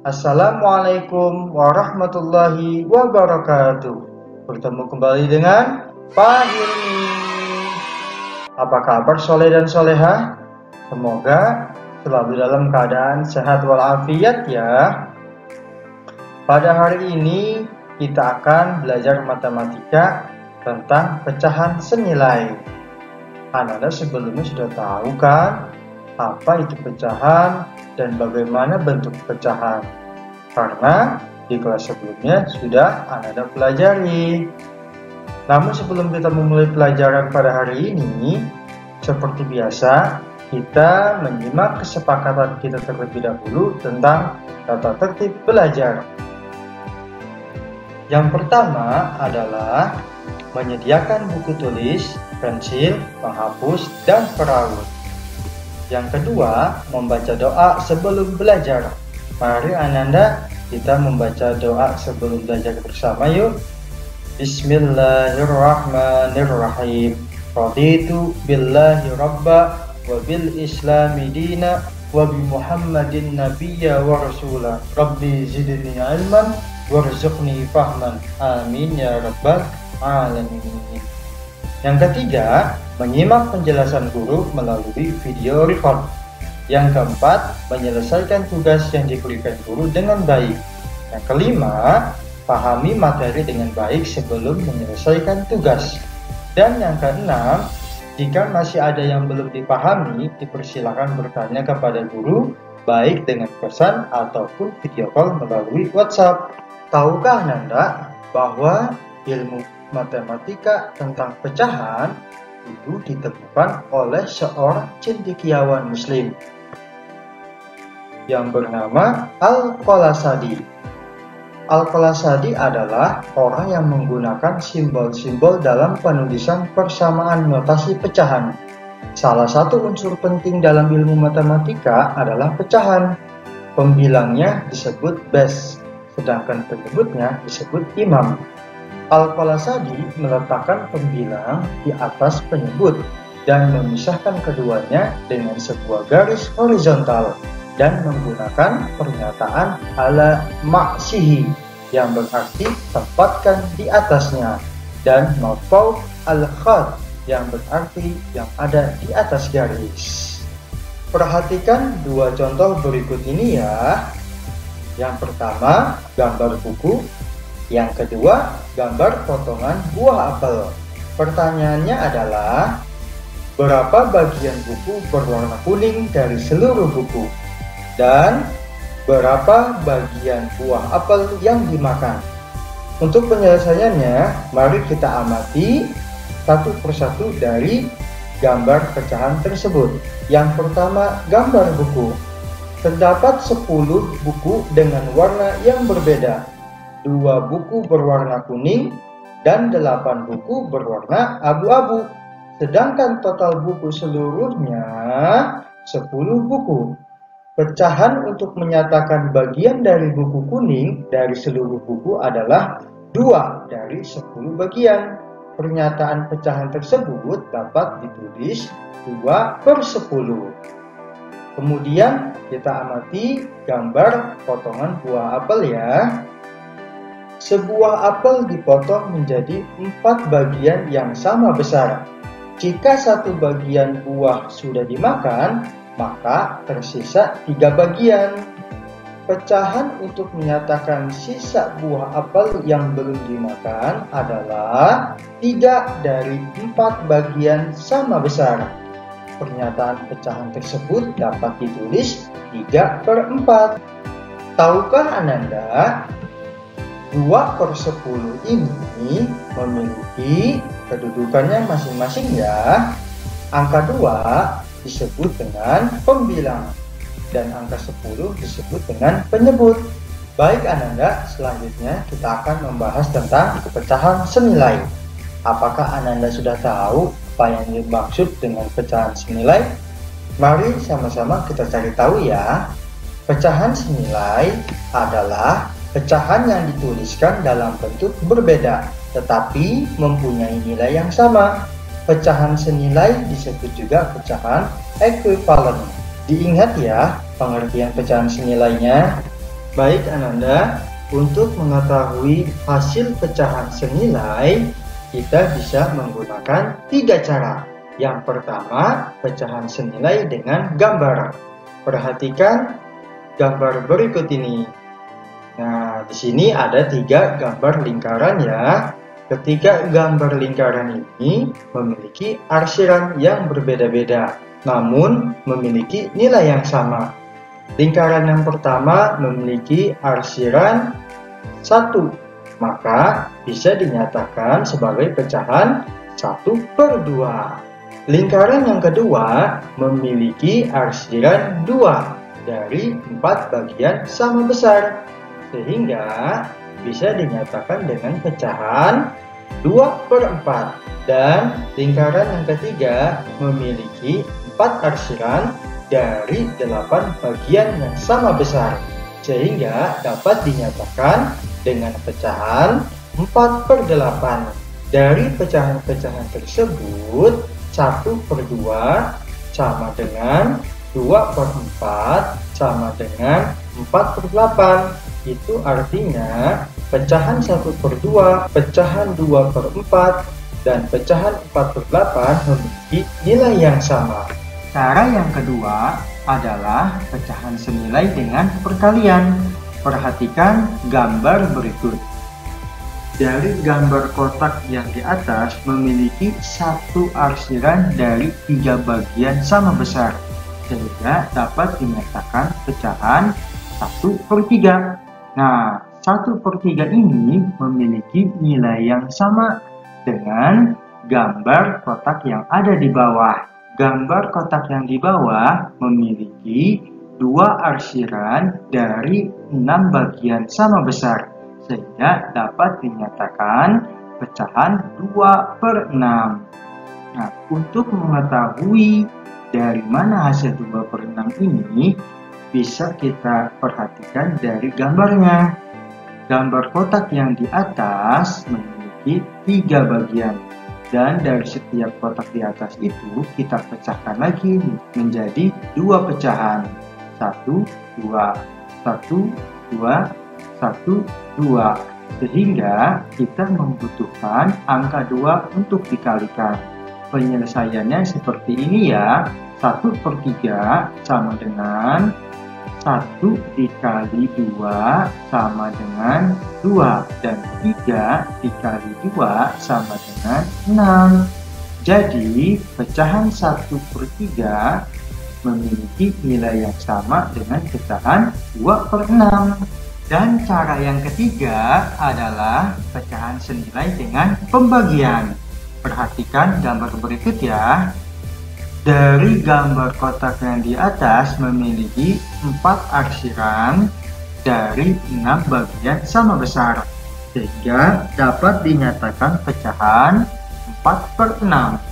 Assalamualaikum warahmatullahi wabarakatuh. Bertemu kembali dengan Pak Hilmi. Apa kabar soleh dan soleha? Semoga selalu dalam keadaan sehat walafiat ya. Pada hari ini kita akan belajar matematika tentang pecahan senilai. Anda sebelumnya sudah tahu kan apa itu pecahan dan bagaimana bentuk pecahan? Karena di kelas sebelumnya sudah Anda pelajari. Namun sebelum kita memulai pelajaran pada hari ini, seperti biasa, kita menyimak kesepakatan kita terlebih dahulu tentang tata tertib belajar. Yang pertama adalah menyediakan buku tulis, pensil, penghapus, dan peraut. Yang kedua, membaca doa sebelum belajar. Mari Ananda kita membaca doa sebelum belajar bersama yuk. Bismillahirrahmanirrahim. Raditu billahi rabba wa bil islami dina wa bi Muhammadin nabiyya wa rasula. Rabbi zidni ilman warzuqni fahman. Amin ya rabbal alamin. Yang ketiga, menyimak penjelasan guru melalui video record. Yang keempat, menyelesaikan tugas yang diberikan guru dengan baik. Yang kelima, pahami materi dengan baik sebelum menyelesaikan tugas. Dan yang keenam, jika masih ada yang belum dipahami, dipersilakan bertanya kepada guru, baik dengan pesan ataupun video call melalui WhatsApp. Tahukah Anda bahwa ilmu matematika tentang pecahan itu ditemukan oleh seorang cendekiawan muslim yang bernama Al-Qalasadi. Al-Qalasadi adalah orang yang menggunakan simbol-simbol dalam penulisan persamaan notasi pecahan. Salah satu unsur penting dalam ilmu matematika adalah pecahan. Pembilangnya disebut base, sedangkan penyebutnya disebut imam. Al-Qalasadi meletakkan pembilang di atas penyebut dan memisahkan keduanya dengan sebuah garis horizontal dan menggunakan pernyataan ala maksihi yang berarti tempatkan di atasnya dan maf'ul al-khat yang berarti yang ada di atas garis. Perhatikan dua contoh berikut ini ya. Yang pertama, gambar buku. Yang kedua, gambar potongan buah apel. Pertanyaannya adalah, berapa bagian buku berwarna kuning dari seluruh buku? Dan berapa bagian buah apel yang dimakan? Untuk penyelesaiannya, mari kita amati satu persatu dari gambar pecahan tersebut. Yang pertama, gambar buku. Terdapat 10 buku dengan warna yang berbeda. 2 buku berwarna kuning dan 8 buku berwarna abu-abu. Sedangkan total buku seluruhnya 10 buku. Pecahan untuk menyatakan bagian dari buku kuning dari seluruh buku adalah 2 dari 10 bagian. Pernyataan pecahan tersebut dapat ditulis 2/10. Kemudian kita amati gambar potongan buah apel ya. Sebuah apel dipotong menjadi 4 bagian yang sama besar. Jika satu bagian buah sudah dimakan, maka tersisa 3 bagian. Pecahan untuk menyatakan sisa buah apel yang belum dimakan adalah 3 dari 4 bagian sama besar. Pernyataan pecahan tersebut dapat ditulis 3/4. Tahukah Ananda, 2/10 ini memiliki kedudukannya masing-masing ya. Angka 2 disebut dengan pembilang dan angka 10 disebut dengan penyebut. Baik Ananda, selanjutnya kita akan membahas tentang pecahan senilai. Apakah Ananda sudah tahu apa yang dimaksud dengan pecahan senilai? Mari sama-sama kita cari tahu ya. Pecahan senilai adalah pecahan yang dituliskan dalam bentuk berbeda tetapi mempunyai nilai yang sama. Pecahan senilai disebut juga pecahan ekuivalen. Diingat ya pengertian pecahan senilainya. Baik Ananda, untuk mengetahui hasil pecahan senilai, kita bisa menggunakan 3 cara. Yang pertama, pecahan senilai dengan gambar. Perhatikan gambar berikut ini. Nah, di sini ada 3 gambar lingkaran ya. Ketiga gambar lingkaran ini memiliki arsiran yang berbeda-beda, namun memiliki nilai yang sama. Lingkaran yang pertama memiliki arsiran 1, maka bisa dinyatakan sebagai pecahan 1/2. Lingkaran yang kedua memiliki arsiran 2 dari 4 bagian sama besar, sehingga bisa dinyatakan dengan pecahan 2/4. Dan lingkaran yang ketiga memiliki 4 arsiran dari 8 bagian yang sama besar, sehingga dapat dinyatakan dengan pecahan 4/8. Dari pecahan-pecahan tersebut, 1/2 sama dengan 2/4 sama dengan 4/8. Itu artinya pecahan 1/2, pecahan 2/4, dan pecahan 4/8 memiliki nilai yang sama. Cara yang kedua adalah pecahan senilai dengan perkalian. Perhatikan gambar berikut. Dari gambar kotak yang di atas memiliki 1 arsiran dari 3 bagian sama besar, sehingga dapat dinyatakan pecahan 1/3. Nah, 1/3 ini memiliki nilai yang sama dengan gambar kotak yang ada di bawah. Gambar kotak yang di bawah memiliki 2 arsiran dari 6 bagian sama besar, sehingga dapat dinyatakan pecahan 2/6. Nah, untuk mengetahui dari mana hasil 2/6 ini, bisa kita perhatikan dari gambarnya. Gambar kotak yang di atas memiliki 3 bagian. Dan dari setiap kotak di atas itu kita pecahkan lagi menjadi 2 pecahan. 1, 2, 1, 2, 1, 2. Sehingga kita membutuhkan angka 2 untuk dikalikan. Penyelesaiannya seperti ini ya. 1/3 sama dengan 1 dikali 2 sama dengan 2, dan 3 dikali 2 sama dengan 6. Jadi pecahan 1/3 memiliki nilai yang sama dengan pecahan 2/6. Dan cara yang ketiga adalah pecahan senilai dengan pembagian. Perhatikan gambar berikut ya. Dari gambar kotak yang di atas memiliki 4 arsiran dari 6 bagian sama besar, sehingga dapat dinyatakan pecahan 4/6.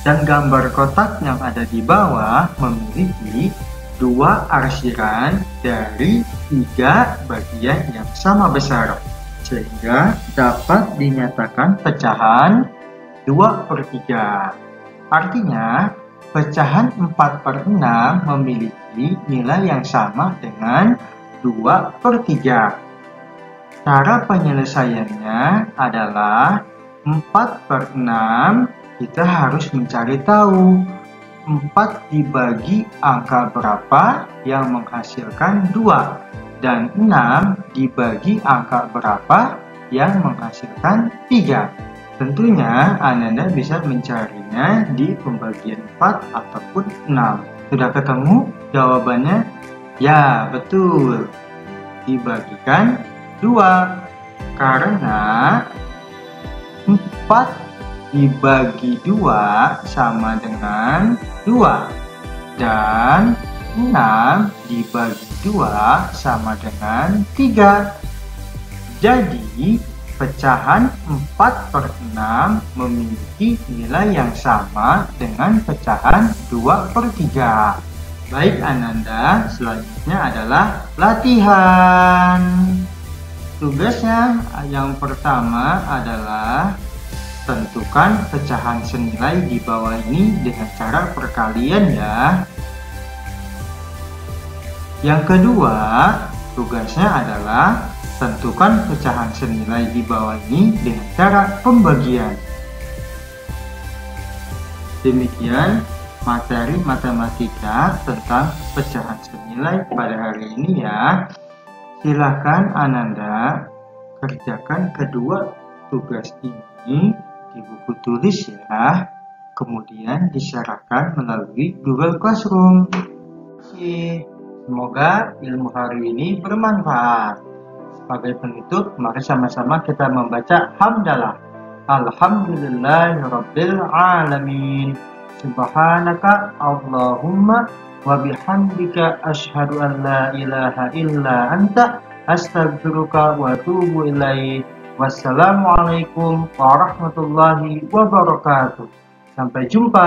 Dan gambar kotak yang ada di bawah memiliki 2 arsiran dari 3 bagian yang sama besar, sehingga dapat dinyatakan pecahan 2/3. Artinya, pecahan 4/6 memiliki nilai yang sama dengan 2/3. Cara penyelesaiannya adalah 4/6 kita harus mencari tahu 4 dibagi angka berapa yang menghasilkan 2, dan 6 dibagi angka berapa yang menghasilkan 3. Tentunya Ananda bisa mencarinya di pembagian 4 ataupun 6. Sudah ketemu jawabannya? Ya, betul. Dibagikan 2. Karena 4 dibagi 2 sama dengan 2. Dan 6 dibagi 2 sama dengan 3. Jadi, pecahan 4/6 memiliki nilai yang sama dengan pecahan 2/3. Baik Ananda, selanjutnya adalah latihan. Tugasnya yang pertama adalah tentukan pecahan senilai di bawah ini dengan cara perkalian ya. Yang kedua, Tugasnya adalah tentukan pecahan senilai di bawah ini dengan cara pembagian. Demikian materi matematika tentang pecahan senilai pada hari ini ya. Silakan Ananda kerjakan kedua tugas ini di buku tulis ya. Kemudian diserahkan melalui Google Classroom. Semoga ilmu hari ini bermanfaat. Sebagai penutup, mari sama-sama kita membaca hamdalah. Alhamdulillahirabbil alamin. Subhanaka Allahumma wa bihamdika asyhadu an la ilaha illa anta astaghfiruka wa atubu ilaik. Wassalamualaikum warahmatullahi wabarakatuh. Sampai jumpa.